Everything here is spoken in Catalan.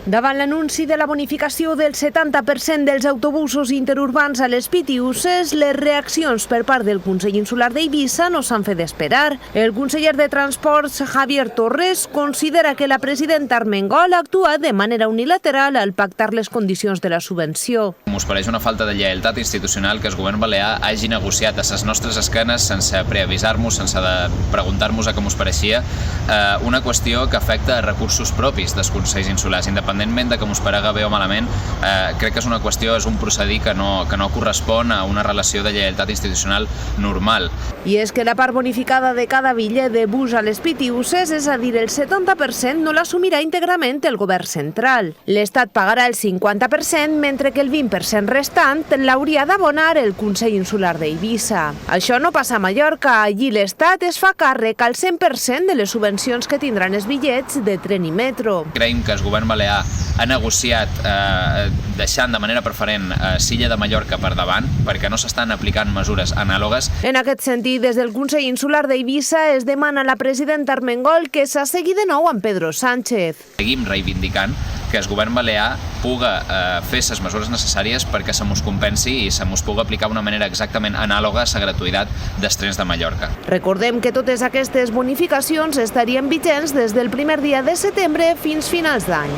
Davant l'anunci de la bonificació del 70% dels autobusos interurbans a les Pitiuses, les reaccions per part del Consell Insular d'Eivissa no s'han fet esperar. El conseller de Transports, Javier Torres, considera que la presidenta Armengol ha actuat de manera unilateral al pactar les condicions de la subvenció. Us pareix una falta de lleialtat institucional que el govern balear hagi negociat a les nostres esquenes sense preavisar-nos, sense preguntar-nos a com us pareixia, una qüestió que afecta a recursos propis dels Consells Insulars. Independentment de com us parega bé o malament, crec que és una qüestió, és un procediment que no correspon a una relació de lleialtat institucional normal. I és que la part bonificada de cada bitllet de bus a les Pitiuses, és a dir, el 70%, no l'assumirà íntegrament el govern central. L'Estat pagarà el 50%, mentre que el 20% restant l'hauria d'abonar el Consell Insular d'Eivissa. Això no passa a Mallorca. Allí l'Estat es fa càrrec al 100% de les subvencions que tindran els bitllets de tren i metro. Creiem que el govern balear ha negociat deixant de manera preferent Silla de Mallorca per davant, perquè no s'estan aplicant mesures anàlogues. En aquest sentit, des del Consell Insular d'Eivissa es demana a la presidenta Armengol que s'assegui de nou amb Pedro Sánchez. Seguim reivindicant que el govern balear puga fer les mesures necessàries perquè se mos compensi i se mos pugui aplicar d'una manera exactament anàloga a la gratuïtat dels trens de Mallorca. Recordem que totes aquestes bonificacions estarien vigents des del primer dia de setembre fins finals d'any.